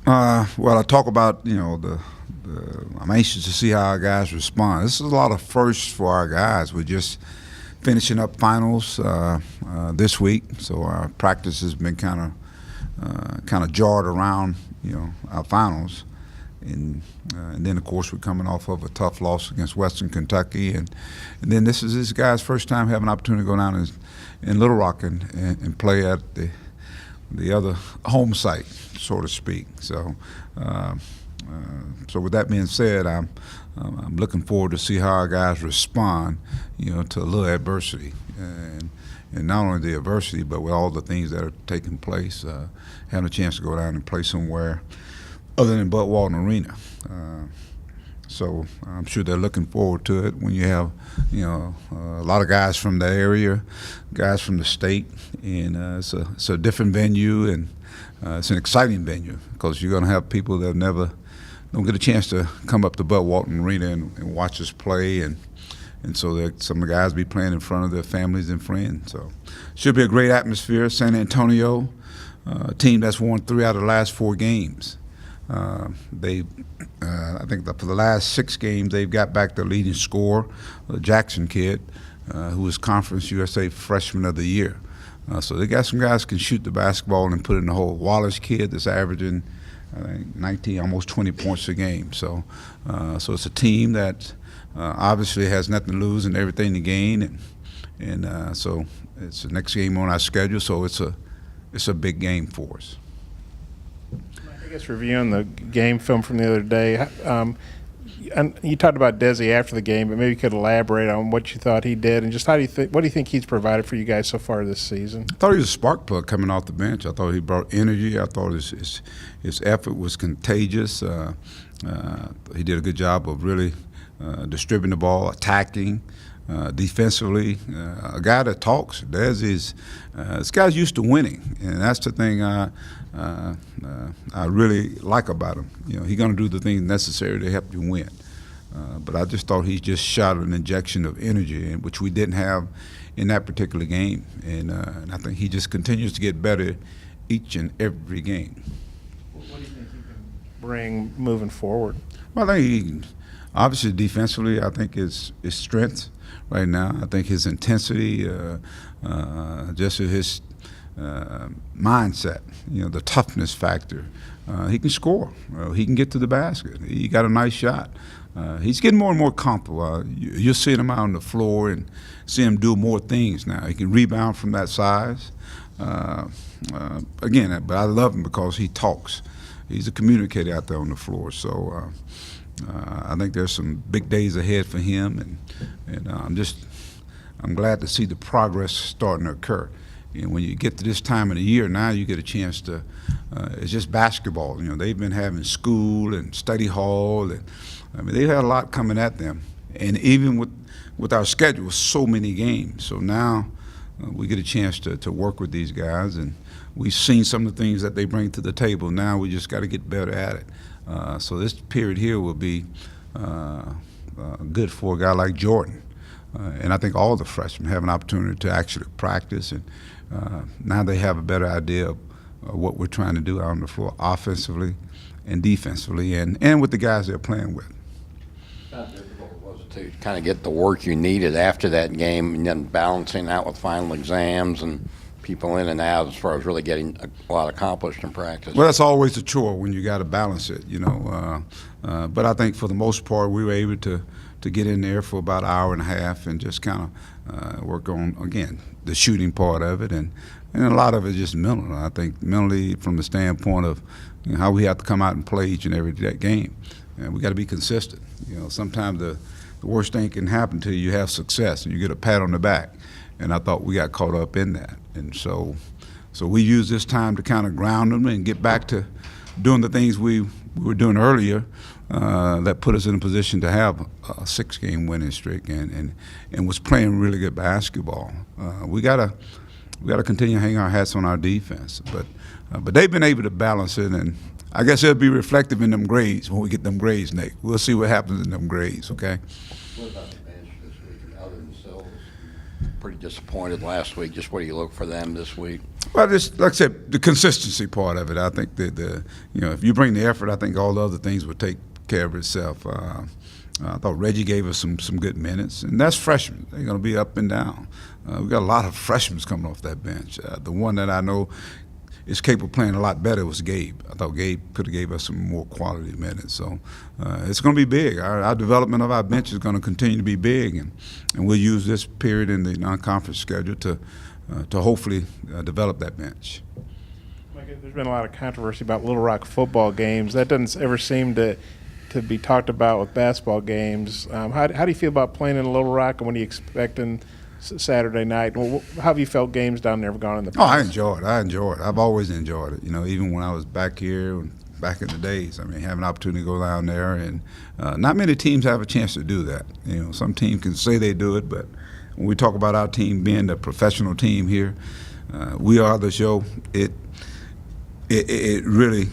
Well, I talk about I'm anxious to see how our guys respond. This is a lot of firsts for our guys. We're just finishing up finals this week, so our practice has been kind of jarred around our finals, and then of course we're coming off of a tough loss against Western Kentucky, and then this is this guy's first time having an opportunity to go down in Little Rock and play at the other home site, so to speak. So with that being said, I'm looking forward to see how our guys respond, to a little adversity, and not only the adversity, but with all the things that are taking place, having a chance to go down and play somewhere other than Bud Walton Arena. So I'm sure they're looking forward to it when you have, a lot of guys from the area, guys from the state, and it's a different venue, and it's an exciting venue because you're going to have people that don't get a chance to come up to Bud Walton Arena and watch us play, and so that some of the guys be playing in front of their families and friends. So should be a great atmosphere. San Antonio, a team that's won 3 out of the last 4 games. I think for the last 6 games, they've got back their leading scorer, the Jackson kid, who was Conference USA Freshman of the Year. So they got some guys who can shoot the basketball and put it in the hole. Wallace kid that's averaging, I think, 19, almost 20 points a game. So it's a team that obviously has nothing to lose and everything to gain, and so it's the next game on our schedule. So it's a big game for us. I guess reviewing the game film from the other day, and you talked about Desi after the game, but maybe you could elaborate on what you thought he did, and just what do you think he's provided for you guys so far this season? I thought he was a spark plug coming off the bench. I thought he brought energy. I thought his effort was contagious. He did a good job of really distributing the ball, attacking, defensively. A guy that talks. This guy's used to winning, and that's the thing I really like about him. He's going to do the things necessary to help you win. But I just thought he just shot an injection of energy, which we didn't have in that particular game. And I think he just continues to get better each and every game. What do you think he can bring moving forward? Well, I think obviously defensively, I think his strength right now. I think his intensity, just his mindset, the toughness factor. He can score. He can get to the basket. He got a nice shot. He's getting more and more comfortable. You're seeing him out on the floor and see him do more things now. He can rebound from that size. Again, but I love him because he talks. He's a communicator out there on the floor. So I think there's some big days ahead for him, and I'm glad to see the progress starting to occur. When you get to this time of the year, now you get a chance to. It's just basketball. They've been having school and study hall, and they've had a lot coming at them. And even with our schedule, so many games. So now we get a chance to work with these guys, and we've seen some of the things that they bring to the table. Now we just got to get better at it. So this period here will be good for a guy like Jordan. And I think all the freshmen have an opportunity to actually practice, and now they have a better idea of what we're trying to do out on the floor offensively and defensively, and with the guys they're playing with. How difficult was it to kind of get the work you needed after that game, and then balancing out with final exams and people in and out as far as really getting a lot accomplished in practice? Well, that's always a chore when you got to balance it, But I think for the most part, we were able to get in there for about an hour and a half and just kind of work on, again, the shooting part of it, and a lot of it is just mental. I think mentally from the standpoint of how we have to come out and play each and every game. And we got to be consistent. Sometimes the worst thing can happen to you, you have success and you get a pat on the back. And I thought we got caught up in that. And so we use this time to kind of ground them and get back to doing the things we were doing earlier that put us in a position to have a 6-game winning streak and was playing really good basketball. We gotta continue to hang our hats on our defense, but they've been able to balance it, and I guess it'll be reflective in them grades when we get them grades, Nate. We'll see what happens in them grades, okay? What about the bench this week, other than Sills? pretty disappointed last week. Just what do you look for them this week? Well, just like I said, the consistency part of it. I think that if you bring the effort, I think all the other things will take care of itself. I thought Reggie gave us some good minutes, and that's freshmen. They're going to be up and down. We got a lot of freshmen coming off that bench. The one that I know is capable of playing a lot better was Gabe. I thought Gabe could have gave us some more quality minutes. So it's going to be big. Our development of our bench is going to continue to be big, and we'll use this period in the non-conference schedule to hopefully develop that bench. Mike, there's been a lot of controversy about Little Rock football games. That doesn't ever seem to be talked about with basketball games. How do you feel about playing in Little Rock, and what are you expecting Saturday night? Well, how have you felt games down there have gone in the past? Oh, I enjoy it. I've always enjoyed it. Even when I was back here, back in the days, I mean, having an opportunity to go down there, and not many teams have a chance to do that. Some teams can say they do it, but when we talk about our team being the professional team here, we are the show. It really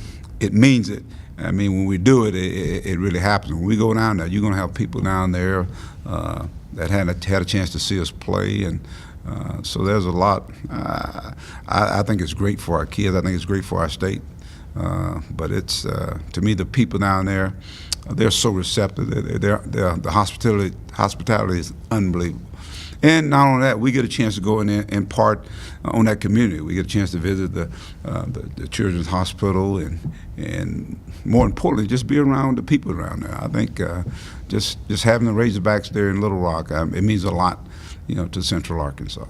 means it. I mean, when we do it, it really happens. When we go down there, you're going to have people down there that had a chance to see us play, and so there's a lot. I think it's great for our kids. I think it's great for our state. But it's to me, the people down there, they're so receptive. The hospitality is unbelievable. And not only that, we get a chance to go in there and part on that community. We get a chance to visit the Children's Hospital, and more importantly, just be around the people around there. I think just having the Razorbacks there in Little Rock, it means a lot, to Central Arkansas.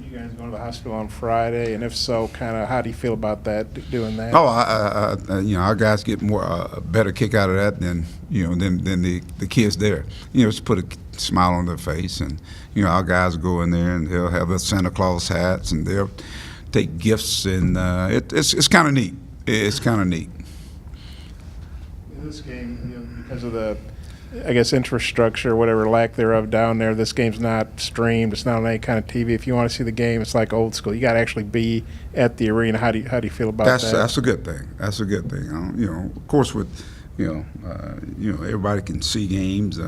You guys going to the hospital on Friday, and if so, kind of how do you feel about that, doing that? Oh, our guys get a better kick out of that than the kids there. Just put a smile on their face, and our guys go in there and they'll have their Santa Claus hats, and they'll take gifts, and it's kind of neat. It's kind of neat. In this game, because of the, I guess, infrastructure, whatever lack thereof down there, this game's not streamed. It's not on any kind of TV. If you want to see the game, it's like old school. You got to actually be at the arena. How do you feel about that? That's a good thing. That's a good thing. Of course, with everybody can see games.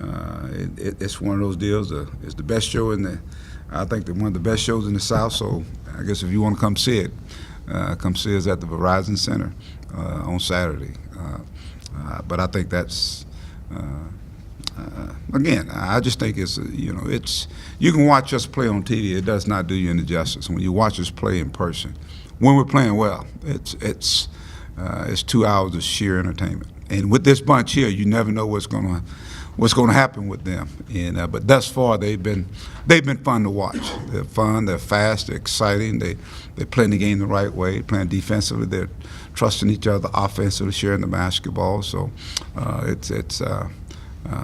It's one of those deals. It's the best show I think one of the best shows in the South. So I guess if you want to come see it, come see us at the Verizon Center on Saturday. But I think that's again. I just think it's you can watch us play on TV. It does not do you any justice when you watch us play in person. When we're playing well, it's 2 hours of sheer entertainment. And with this bunch here, you never know what's going to happen with them. And but thus far, they've been fun to watch. They're fun. They're fast. They're exciting. They're playing the game the right way. Playing defensively. They're trusting each other. Offensively, sharing the basketball. So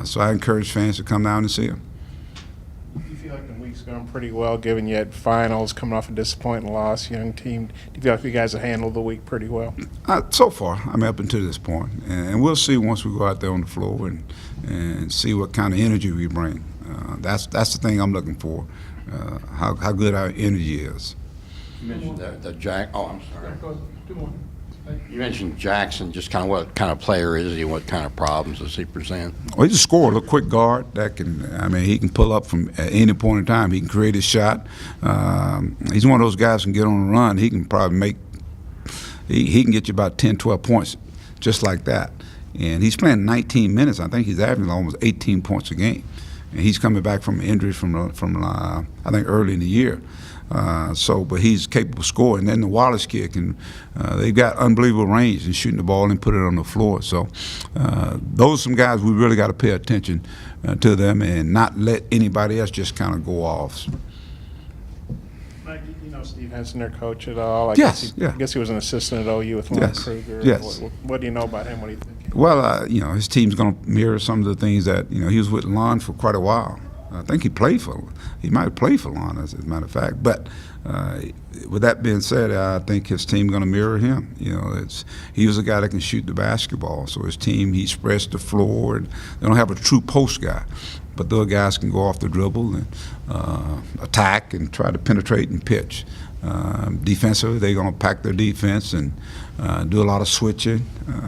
so I encourage fans to come down and see them. You feel like the week's going pretty well, given you had finals, coming off a disappointing loss, young team. Do you feel like you guys have handled the week pretty well? So far, up until this point, and we'll see once we go out there on the floor and see what kind of energy we bring. That's the thing I'm looking for, how good our energy is. You mentioned the Jack. Oh, I'm sorry. You mentioned Jackson. Just kind of what kind of player is he? What kind of problems does he present? Well, he's a scorer, a quick guard that can. He can pull up from at any point in time. He can create his shot. He's one of those guys who can get on the run. He can probably make. He can get you about 10, 12 points, just like that. And he's playing 19 minutes. I think he's averaging almost 18 points a game. And he's coming back from injury from I think early in the year. But he's capable of scoring. And then the Wallace kid they've got unbelievable range in shooting the ball and put it on the floor. So those are some guys we really got to pay attention to them and not let anybody else just kind of go off. Mike, you know Steve Henson, their coach at all? I Yes, guess he was an assistant at OU with Lon Yes, Kruger. yes. What do you know about him? What do you think? Well, his team's going to mirror some of the things that, he was with Lon for quite a while. I think he might have played for Lon, as a matter of fact. But with that being said, I think his team going to mirror him. He was a guy that can shoot the basketball. So his team, he spreads the floor. And they don't have a true post guy, but those guys can go off the dribble and attack and try to penetrate and pitch. Defensively, they're going to pack their defense and do a lot of switching.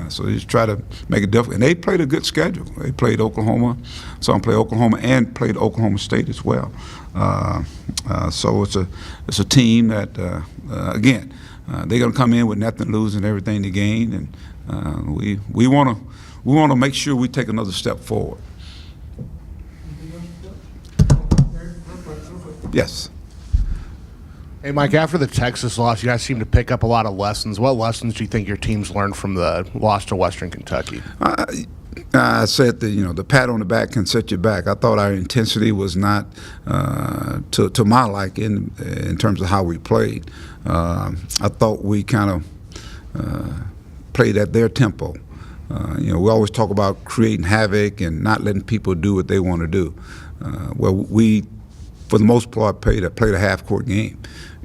So they just try to make it difficult. And they played a good schedule. They played Oklahoma. Some played Oklahoma and played Oklahoma State as well. So it's a team that again they're going to come in with nothing to lose and everything to gain, and we want to make sure we take another step forward. Yes. Hey, Mike, after the Texas loss, you guys seem to pick up a lot of lessons. What lessons do you think your team's learned from the loss to Western Kentucky? I said that, the pat on the back can set you back. I thought our intensity was not to my liking in terms of how we played. I thought we kind of played at their tempo. We always talk about creating havoc and not letting people do what they want to do. Well, we, for the most part, played a half-court game.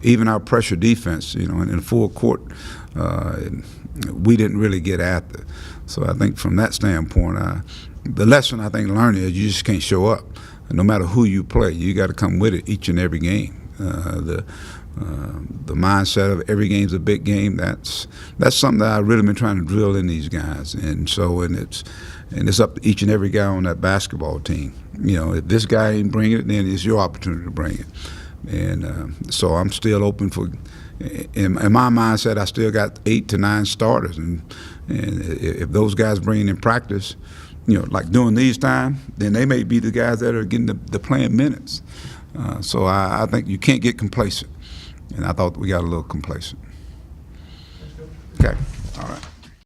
Even our pressure defense, in full court, we didn't really get after. So I think from that standpoint, the lesson I think learning is you just can't show up. No matter who you play, you got to come with it each and every game. The mindset of every game's a big game. That's something that I've really been trying to drill in these guys. And it's up to each and every guy on that basketball team. If this guy ain't bringing it, then it's your opportunity to bring it. And so I'm still open for. In my mindset, I still got 8 to 9 starters, and if those guys bring in practice, like during these time, then they may be the guys that are getting the playing minutes. So I think you can't get complacent, and I thought we got a little complacent. Okay, all right.